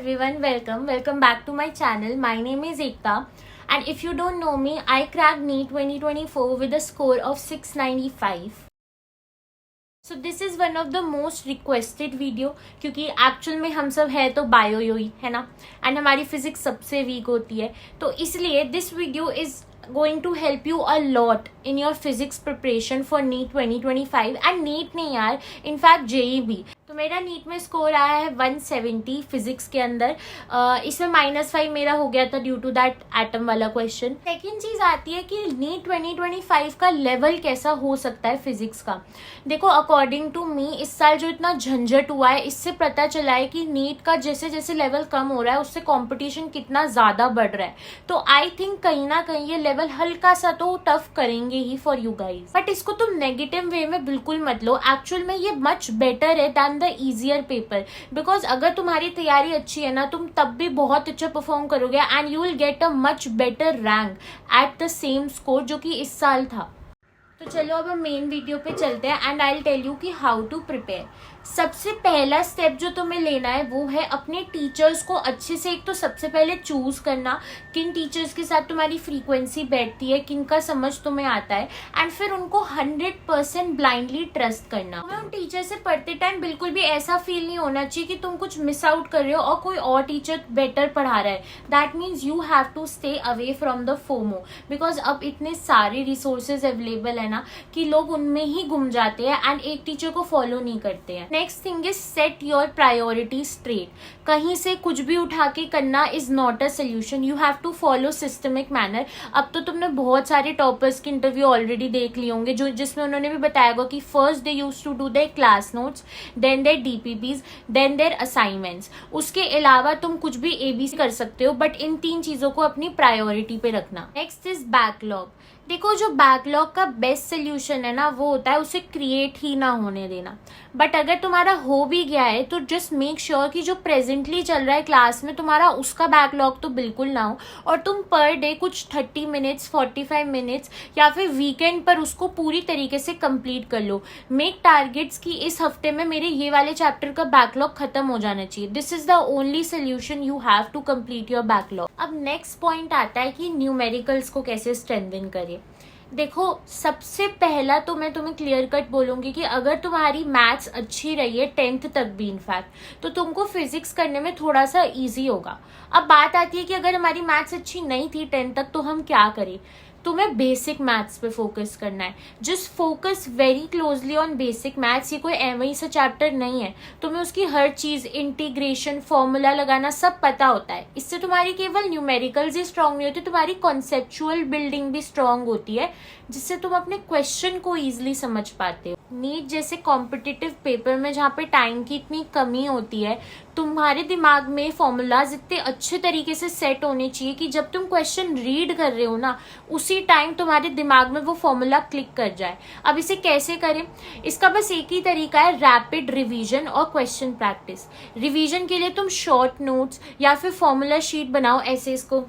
everyone, welcome back to my channel. My name is Ekta, and if you don't know me, I cracked NEET 2024 with a score of 695. So this is one of the most requested video क्योंकि actual में हम सब है तो bio ही है ना, and हमारी physics सबसे वीक होती है, तो इसलिए this video is going to help you a lot in your physics preparation for NEET 2025 and NEET नहीं यार, in fact JEE भी। तो मेरा नीट में स्कोर आया है 170 फिजिक्स के अंदर। इसमें -5 मेरा हो गया था ड्यू टू दैट एटम वाला क्वेश्चन। सेकेंड चीज आती है कि नीट 2025 का लेवल कैसा हो सकता है फिजिक्स का। देखो अकॉर्डिंग टू मी इस साल जो इतना झंझट हुआ है इससे पता चला है कि नीट का जैसे जैसे लेवल कम हो रहा है उससे कॉम्पिटिशन कितना ज्यादा बढ़ रहा है। तो आई थिंक कहीं ना कहीं ये लेवल हल्का सा तो टफ करेंगे ही फॉर यू गाइज, बट इसको तुम नेगेटिव वे में बिल्कुल मत लो। एक्चुअल में ये मच बेटर है than the easier paper, because अगर तुम्हारी तैयारी अच्छी है ना तुम तब भी बहुत अच्छा परफॉर्म करोगे and you will get a much better rank at the same score जो कि इस साल था। तो चलो अब हम मेन वीडियो पे चलते हैं and I will tell you कि हाउ टू प्रिपेयर। सबसे पहला स्टेप जो तुम्हें लेना है वो है अपने टीचर्स को अच्छे से एक तो सबसे पहले चूज करना, किन टीचर्स के साथ तुम्हारी फ्रीक्वेंसी बैठती है, किन का समझ तुम्हें आता है, एंड फिर उनको 100% ब्लाइंडली ट्रस्ट करना। तुम्हें उन टीचर से पढ़ते टाइम बिल्कुल भी ऐसा फील नहीं होना चाहिए कि तुम कुछ मिस आउट कर रहे हो और कोई और टीचर बेटर पढ़ा रहा है। That means you have to stay away from the FOMO, because अब इतने सारे रिसोर्सेज अवेलेबल है ना कि लोग उनमें ही गुम जाते हैं एंड एक टीचर को फॉलो नहीं करते हैं। Next thing is set your priority straight. कहीं से कुछ भी उठा के करना is not a solution, you have to follow systemic manner. अब तो तुमने बहुत सारे टॉपर्स के इंटरव्यू ऑलरेडी देख लिए होंगे जो जिसमें उन्होंने भी बताया होगा कि first they use to do their class notes, then their DPPs, then their assignments. उसके अलावा तुम कुछ भी ABC कर सकते हो, बट इन 3 चीजों को अपनी प्रायोरिटी पे रखना। Next is backlog. देखो जो बैकलॉग का बेस्ट सोल्यूशन है ना वो होता है उसे क्रिएट ही ना होने देना, बट अगर तुम्हारा हो भी गया है तो जस्ट मेक श्योर कि जो प्रेजेंटली चल रहा है क्लास में तुम्हारा उसका बैकलॉग तो बिल्कुल ना हो, और तुम पर डे कुछ 30 मिनट्स 45 मिनट्स या फिर वीकेंड पर उसको पूरी तरीके से कंप्लीट कर लो। मेक टारगेट्स कि इस हफ्ते में मेरे ये वाले चैप्टर का बैकलॉग खत्म हो जाना चाहिए। This is the only solution, you have to complete your backlog. अब नेक्स्ट पॉइंट आता है कि न्यूमेरिकल्स को कैसे स्ट्रेंथन करें। देखो सबसे पहला तो मैं तुम्हें क्लियर कट बोलूंगी कि अगर तुम्हारी मैथ्स अच्छी रही है 10th तक भी इनफैक्ट, तो तुमको फिजिक्स करने में थोड़ा सा इजी होगा। अब बात आती है कि अगर हमारी मैथ्स अच्छी नहीं थी 10th तक तो हम क्या करें। तुम्हें बेसिक मैथ्स पे फोकस करना है, just focus very closely on basic maths. ये कोई वही सा चैप्टर नहीं है, तुम्हें उसकी हर चीज इंटीग्रेशन फॉर्मूला लगाना सब पता होता है। इससे तुम्हारी केवल न्यूमेरिकल्स ही स्ट्रांग नहीं होती, तुम्हारी कॉन्सेप्चुअल बिल्डिंग भी स्ट्रांग होती है जिससे तुम अपने क्वेश्चन को ईजिली समझ पाते हो। नीट जैसे कॉम्पिटिटिव पेपर में जहाँ पे टाइम की इतनी कमी होती है, तुम्हारे दिमाग में फॉर्मूलाज इतने अच्छे तरीके से सेट होने चाहिए कि जब तुम क्वेश्चन रीड कर रहे हो ना उसी टाइम तुम्हारे दिमाग में वो फॉर्मूला क्लिक कर जाए। अब इसे कैसे करें, इसका बस एक ही तरीका है, रैपिड रिवीजन और क्वेश्चन प्रैक्टिस। रिवीजन के लिए तुम शॉर्ट नोट्स या फिर फॉर्मूला शीट बनाओ, ऐसे इसको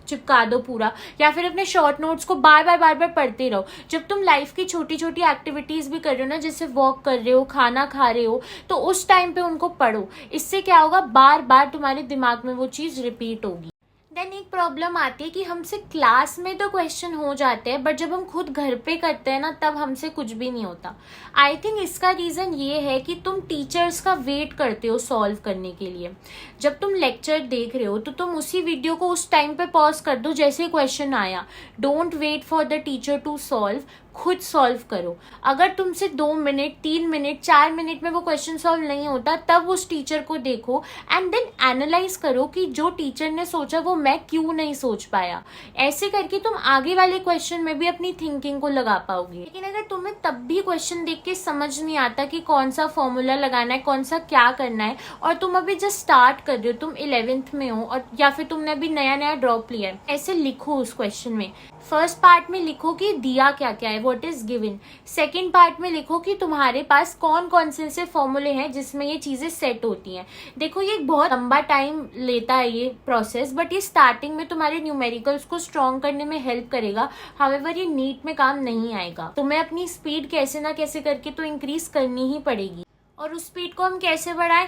चिपका दो पूरा, या फिर अपने शॉर्ट नोट्स को बार बार पढ़ते रहो। जब तुम लाइफ की छोटी छोटी एक्टिविटीज भी कर रहे हो ना, जैसे वॉक कर रहे हो, खाना खा रहे हो, तो उस टाइम पे उनको पढ़ो। इससे क्या होगा, बार बार तुम्हारे दिमाग में वो चीज रिपीट होगी। देन एक प्रॉब्लम आती है कि हमसे क्लास में तो क्वेश्चन हो जाते हैं बट जब हम खुद घर पे करते हैं ना तब हमसे कुछ भी नहीं होता। आई थिंक इसका रीज़न ये है कि तुम टीचर्स का वेट करते हो सॉल्व करने के लिए। जब तुम लेक्चर देख रहे हो तो तुम उसी वीडियो को उस टाइम पे पॉज कर दो जैसे क्वेश्चन आया। Don't wait for the teacher to solve, खुद सॉल्व करो। अगर तुमसे 2 मिनट 3 मिनट 4 मिनट में वो क्वेश्चन सॉल्व नहीं होता तब उस टीचर को देखो एंड देन एनालाइज करो कि जो टीचर ने सोचा वो मैं क्यों नहीं सोच पाया। ऐसे करके तुम आगे वाले क्वेश्चन में भी अपनी थिंकिंग को लगा पाओगे। लेकिन अगर तुम्हें तब भी क्वेश्चन देख के समझ नहीं आता कि कौन सा फॉर्मूला लगाना है, कौन सा क्या करना है, और तुम अभी जस्ट स्टार्ट कर रहे हो, तुम 11th में हो और या फिर तुमने अभी नया ड्रॉप लिया है, ऐसे लिखो उस क्वेश्चन में। फर्स्ट पार्ट में लिखो कि दिया क्या क्या है, what is given. Second part में लिखो कि तुम्हारे पास कौन कौन से फॉर्मूले हैं जिसमें ये चीजें सेट होती हैं। देखो ये बहुत लंबा टाइम लेता है ये प्रोसेस, बट ये स्टार्टिंग में तुम्हारे न्यूमेरिकल्स को स्ट्रॉन्ग करने में हेल्प करेगा। हाउएवर ये नीट में काम नहीं आएगा। तुम्हें अपनी स्पीड कैसे ना कैसे करके तो इंक्रीज करनी ही पड़ेगी, और उस स्पीड को हम कैसे बढ़ाएं।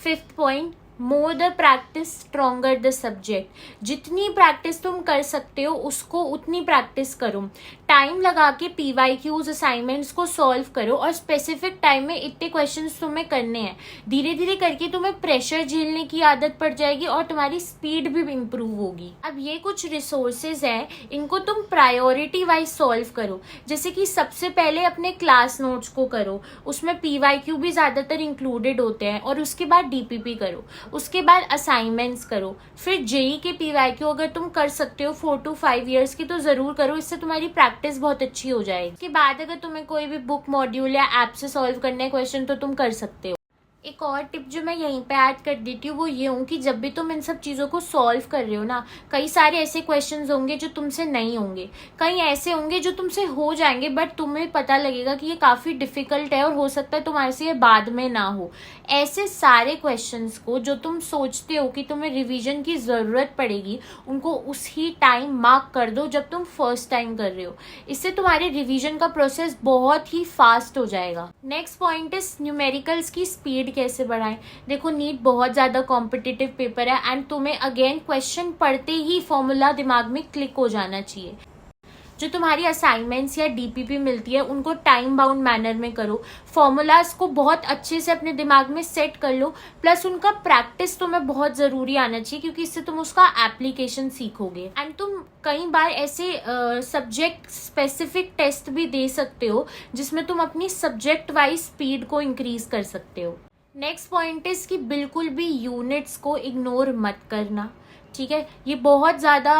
5th point, more the practice stronger the subject. जितनी प्रैक्टिस तुम कर सकते हो उसको उतनी प्रैक्टिस करो। टाइम लगा के PYQs असाइनमेंट्स को सॉल्व करो और स्पेसिफिक टाइम में इतने क्वेश्चंस तुम्हें करने हैं। धीरे धीरे करके तुम्हें प्रेशर झेलने की आदत पड़ जाएगी और तुम्हारी स्पीड भी इम्प्रूव होगी। अब ये कुछ रिसोर्सेज हैं, इनको तुम प्रायोरिटी वाइज सॉल्व करो। जैसे कि सबसे पहले अपने क्लास नोट्स को करो, उसमें PYQ भी ज़्यादातर इंक्लूडेड होते हैं, और उसके बाद DPP करो, उसके बाद असाइनमेंट्स करो, फिर JEE के PYQ अगर तुम कर सकते हो 4 to 5 ईयर्स की तो ज़रूर करो, इससे तुम्हारी प्रैक्टिस बहुत अच्छी हो जाएगी। उसके बाद अगर तुम्हें कोई भी बुक मॉड्यूल या ऐप से सॉल्व करने क्वेश्चन तो तुम कर सकते हो। एक और टिप जो मैं यहीं पे ऐड कर देती हूँ वो ये हूँ कि जब भी तुम इन सब चीज़ों को सॉल्व कर रहे हो ना, कई सारे ऐसे क्वेश्चंस होंगे जो तुमसे नहीं होंगे, कई ऐसे होंगे जो तुमसे हो जाएंगे, बट तुम्हें पता लगेगा कि ये काफ़ी डिफिकल्ट है और हो सकता है तुम्हारे से ये बाद में ना हो। ऐसे सारे क्वेश्चंस को जो तुम सोचते हो कि तुम्हें रिवीजन की ज़रूरत पड़ेगी, उनको उसी टाइम मार्क कर दो जब तुम फर्स्ट टाइम कर रहे हो। इससे तुम्हारे रिवीजन का प्रोसेस बहुत ही फास्ट हो जाएगा। नेक्स्ट पॉइंट इज न्यूमेरिकल्स की स्पीड कैसे बढ़ाएं। देखो, नीट बहुत ज़्यादा कॉम्पिटिटिव पेपर है एंड तुम्हें अगेन क्वेश्चन पढ़ते ही फॉर्मूला दिमाग में क्लिक हो जाना चाहिए। जो तुम्हारी असाइनमेंट्स या DPP मिलती है उनको टाइम बाउंड मैनर में करो, फॉर्मूलाज को बहुत अच्छे से अपने दिमाग में सेट कर लो, प्लस उनका प्रैक्टिस तुम्हें बहुत ज़रूरी आना चाहिए क्योंकि इससे तुम उसका एप्लीकेशन सीखोगे। एंड तुम कई बार ऐसे सब्जेक्ट स्पेसिफिक टेस्ट भी दे सकते हो जिसमें तुम अपनी सब्जेक्ट वाइज स्पीड को इंक्रीज कर सकते हो। नेक्स्ट पॉइंट इज कि बिल्कुल भी यूनिट्स को इग्नोर मत करना, ठीक है। ये बहुत ज़्यादा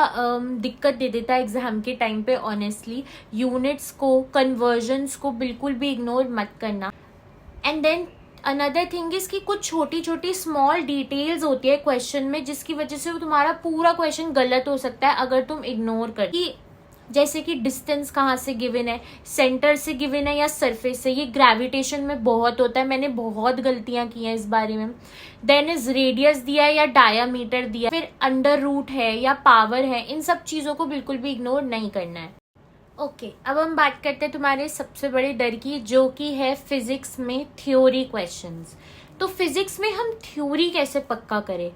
दिक्कत दे देता है एग्जाम के टाइम पे ऑनेस्टली। यूनिट्स को, कन्वर्जन्स को बिल्कुल भी इग्नोर मत करना। And then another thing is कि कुछ छोटी छोटी स्मॉल डिटेल्स होती है क्वेश्चन में जिसकी वजह से वो तुम्हारा पूरा क्वेश्चन गलत हो सकता है अगर तुम इग्नोर कर। जैसे कि डिस्टेंस कहाँ से गिवन है, सेंटर से गिवन है या सरफेस से, ये ग्रेविटेशन में बहुत होता है, मैंने बहुत गलतियां की हैं इस बारे में। देन इज रेडियस दिया है या डायामीटर दिया, फिर अंडर रूट है या पावर है, इन सब चीज़ों को बिल्कुल भी इग्नोर नहीं करना है। ओके, अब हम बात करते हैं तुम्हारे सबसे बड़े डर की, जो कि है फिजिक्स में थ्योरी क्वेश्चंस। तो फिजिक्स में हम थ्योरी कैसे पक्का करें?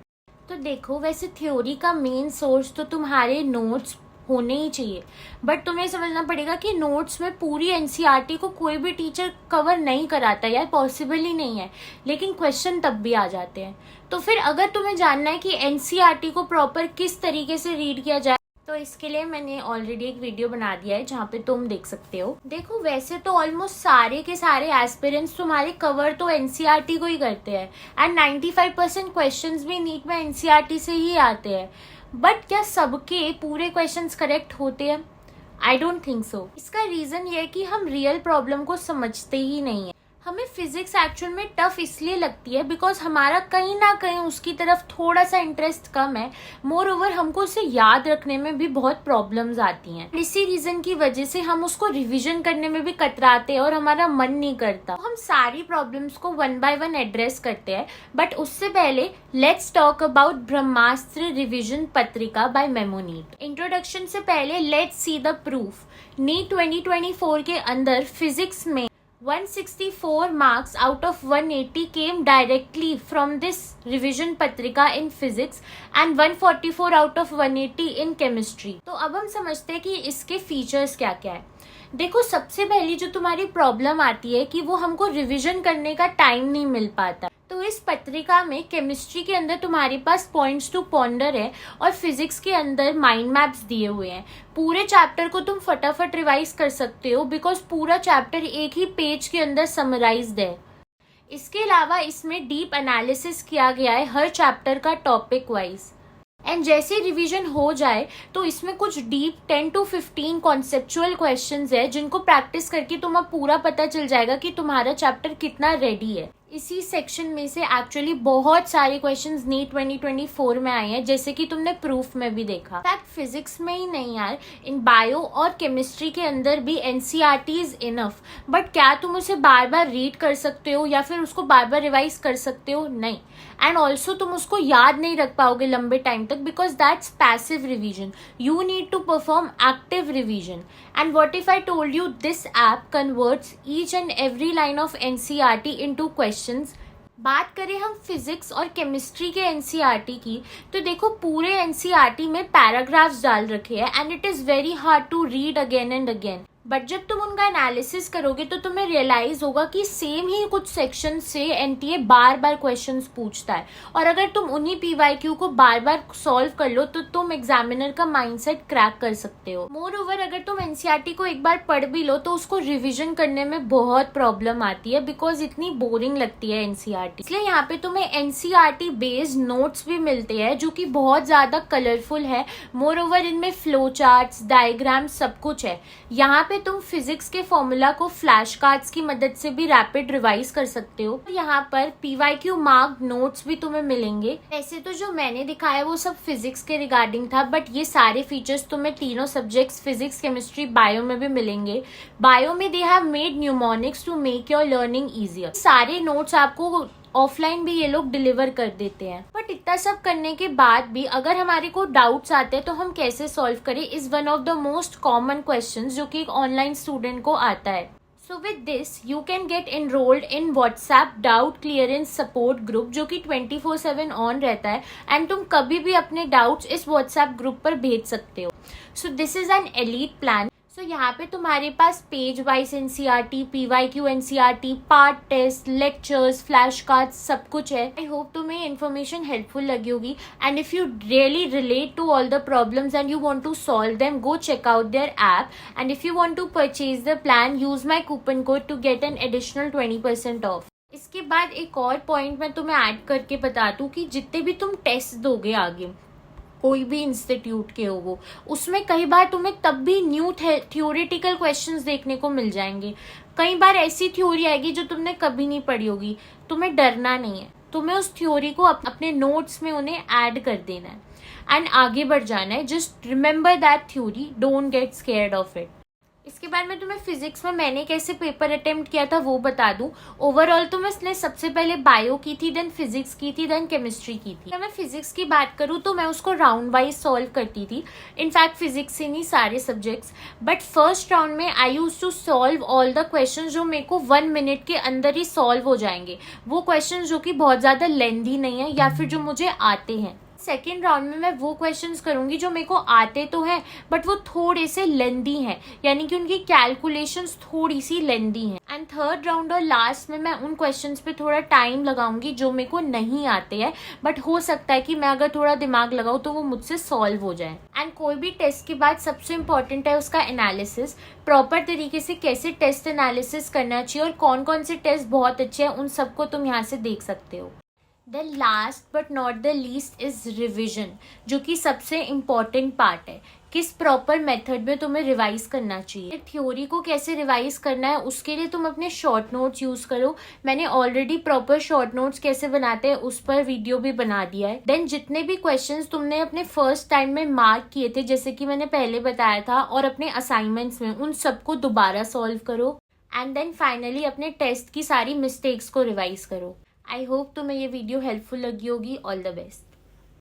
तो देखो, वैसे थ्योरी का मेन सोर्स तो तुम्हारे नोट्स होने ही चाहिए, बट तुम्हें समझना पड़ेगा कि नोट्स में पूरी NCERT को कोई भी टीचर कवर नहीं कराता, यार पॉसिबल ही नहीं है, लेकिन क्वेश्चन तब भी आ जाते हैं। तो फिर अगर तुम्हें जानना है कि NCERT को प्रॉपर किस तरीके से रीड किया जाए, तो इसके लिए मैंने ऑलरेडी एक वीडियो बना दिया है जहाँ पे तुम देख सकते हो। देखो, वैसे तो ऑलमोस्ट सारे के सारे एस्पिरेंट्स तुम्हारे कवर तो NCERT को ही करते हैं एंड 95% क्वेश्चंस भी नीट में NCERT से ही आते हैं, बट क्या सबके पूरे क्वेश्चंस करेक्ट होते हैं? I don't think so. इसका रीज़न ये है कि हम रियल प्रॉब्लम को समझते ही नहीं है। हमें फिजिक्स एक्चुअल में टफ इसलिए लगती है बिकॉज हमारा कहीं ना कहीं उसकी तरफ थोड़ा सा इंटरेस्ट कम है। मोर ओवर हमको उसे याद रखने में भी बहुत प्रॉब्लम्स आती हैं। इसी रीजन की वजह से हम उसको रिवीजन करने में भी कतराते हैं और हमारा मन नहीं करता। हम सारी प्रॉब्लम्स को वन बाय वन एड्रेस करते हैं, बट उससे पहले let's talk about Brahmastra revision Patrika by MemoNEET. Introduction से पहले let's see the proof. NEET 2024 के अंदर फिजिक्स में 164 marks out of 180 came directly from this revision patrika in physics and 144 out of 180 in chemistry। तो अब हम समझते हैं कि इसके फीचर्स क्या क्या है। देखो, सबसे पहली जो तुम्हारी प्रॉब्लम आती है कि वो हमको रिवीजन करने का टाइम नहीं मिल पाता। तो इस पत्रिका में केमिस्ट्री के अंदर तुम्हारे पास पॉइंट्स टू पॉन्डर है और फिजिक्स के अंदर माइंड मैप्स दिए हुए हैं। पूरे चैप्टर को तुम फटाफट रिवाइज कर सकते हो बिकॉज पूरा चैप्टर एक ही पेज के अंदर समराइज्ड है। इसके अलावा इसमें डीप एनालिसिस किया गया है हर चैप्टर का टॉपिक वाइज। एंड जैसे रिवीजन हो जाए तो इसमें कुछ डीप 10 to 15 कॉन्सेप्चुअल क्वेश्चंस है जिनको प्रैक्टिस करके तुम्हें पूरा पता चल जाएगा कि तुम्हारा चैप्टर कितना रेडी है। इसी सेक्शन में से एक्चुअली बहुत सारे क्वेश्चंस नीट 2024 में आए हैं, जैसे कि तुमने प्रूफ में भी देखा। फैक्ट फिजिक्स में ही नहीं यार, इन बायो और केमिस्ट्री के अंदर भी NCERT इज इनफ, बट क्या तुम उसे बार बार रीड कर सकते हो या फिर उसको बार बार रिवाइज कर सकते हो? नहीं। एंड ऑल्सो तुम उसको याद नहीं रख पाओगे लंबे टाइम तक because that's passive revision. You need to perform active revision. And what if I told you this app converts each and every line of NCERT into questions बात करें हम फिजिक्स और केमिस्ट्री के एनसीईआरटी की, तो देखो पूरे एनसीईआरटी में पैराग्राफ्स डाल रखे हैं and it is very hard to read again and again. But जब तुम उनका एनालिसिस करोगे तो तुम्हें रियलाइज होगा कि सेम ही कुछ सेक्शन से एनटीए बार बार क्वेश्चंस पूछता है, और अगर तुम उन्हीं पीवाईक्यू को बार बार सॉल्व कर लो तो तुम एग्जामिनर का माइंडसेट क्रैक कर सकते हो। मोर ओवर, अगर तुम एनसीईआरटी को एक बार पढ़ भी लो तो उसको रिविजन करने में बहुत प्रॉब्लम आती है बिकॉज इतनी बोरिंग लगती है एनसीईआरटी। इसलिए यहाँ पे तुम्हें एनसीईआरटी बेस्ड नोट्स भी मिलते हैं जो कि बहुत ज्यादा कलरफुल है। मोर ओवर, इनमें फ्लो चार्ट्स, डायग्राम सब कुछ है। यहाँ पे तुम फिजिक्स के फॉर्मूला को फ्लैश कार्ड्स की मदद से भी रैपिड रिवाइज कर सकते हो। यहाँ पर पीवाईक्यू मार्क नोट्स भी तुम्हें मिलेंगे। वैसे तो जो मैंने दिखाया वो सब फिजिक्स के रिगार्डिंग था, बट ये सारे फीचर्स तुम्हें तीनों सब्जेक्ट्स फिजिक्स, केमिस्ट्री, बायो में भी मिलेंगे। बायो में they have made mnemonics to make your learning easier. सारे नोट्स आपको ऑफलाइन भी ये लोग डिलीवर कर देते हैं। बट इतना सब करने के बाद भी अगर हमारे को डाउट्स आते हैं तो हम कैसे सॉल्व करें is one of the most common questions जो कि एक ऑनलाइन स्टूडेंट को आता है। So with this you can get enrolled in WhatsApp doubt clearance support group जो कि 24/7 ऑन रहता है एंड तुम कभी भी अपने डाउट्स इस व्हाट्सएप ग्रुप पर भेज सकते हो। So this is an elite plan. So यहाँ पे तुम्हारे पास page wise NCERT, PYQ NCERT, part test, lectures, flash cards सब कुछ है। आई होप तुम्हें इन्फॉर्मेशन हेल्पफुल लगी होगी and if you really relate to all the problems and you want to solve them, go check out their app and if you want to purchase the plan, use my coupon code to get an additional 20% of. इसके बाद एक और point मैं तुम्हें add करके बता दूं कि जितने भी तुम टेस्ट दोगे आगे कोई भी इंस्टीट्यूट के हो वो, उसमें कई बार तुम्हें तब भी न्यू थ्योरेटिकल क्वेश्चंस देखने को मिल जाएंगे। कई बार ऐसी थ्योरी आएगी जो तुमने कभी नहीं पढ़ी होगी। तुम्हें डरना नहीं है, तुम्हें उस थ्योरी को अपने नोट्स में उन्हें ऐड कर देना है एंड आगे बढ़ जाना है। Just remember that theory, don't get scared of it. इसके बाद मैं तुम्हें फिजिक्स में मैंने कैसे पेपर अटेम्प्ट किया था वो बता दूं। ओवरऑल तो मैंने सबसे पहले बायो की थी, देन फिजिक्स की थी, देन केमिस्ट्री की थी। अगर मैं फिजिक्स की बात करूं तो मैं उसको राउंड वाइज सॉल्व करती थी। इनफैक्ट फिजिक्स से नहीं सारे सब्जेक्ट्स, बट फर्स्ट राउंड में I use to solve all the question जो मेरे को 1 मिनट के अंदर ही सॉल्व हो जाएंगे। वो क्वेश्चन जो कि बहुत ज्यादा लेंथी नहीं है या फिर जो मुझे आते हैं। सेकेंड राउंड में मैं वो क्वेश्चंस करूंगी जो मेरे को आते तो हैं बट वो थोड़े से लेंदी हैं, यानी कि उनकी कैलकुलेशंस थोड़ी सी लेंदी हैं। एंड थर्ड राउंड और लास्ट में मैं उन क्वेश्चंस पे थोड़ा टाइम लगाऊंगी जो मेरे को नहीं आते हैं, बट हो सकता है कि मैं अगर थोड़ा दिमाग लगाऊं तो वो मुझसे सॉल्व हो जाए। एंड कोई भी टेस्ट के बाद सबसे इम्पोर्टेंट है उसका एनालिसिस। प्रॉपर तरीके से कैसे टेस्ट एनालिसिस करना चाहिए और कौन कौन से टेस्ट बहुत अच्छे हैं उन सबको तुम यहाँ से देख सकते हो। Then last but not the least is revision, जो कि सबसे इम्पॉर्टेंट पार्ट है। किस प्रॉपर मेथड में तुम्हें रिवाइज करना चाहिए। थ्योरी को कैसे रिवाइज करना है उसके लिए तुम अपने शॉर्ट नोट्स यूज करो। मैंने ऑलरेडी प्रॉपर शॉर्ट नोट्स कैसे बनाते हैं उस पर वीडियो भी बना दिया है। देन जितने भी क्वेश्चंस तुमने अपने फर्स्ट टाइम में मार्क किए थे जैसे कि मैंने पहले बताया था और अपने असाइनमेंट्स में, उन सबको दोबारा सॉल्व करो एंड देन फाइनली अपने टेस्ट की सारी मिस्टेक्स को रिवाइज करो। आई होप तुम्हें ये वीडियो हेल्पफुल लगी होगी। All the best.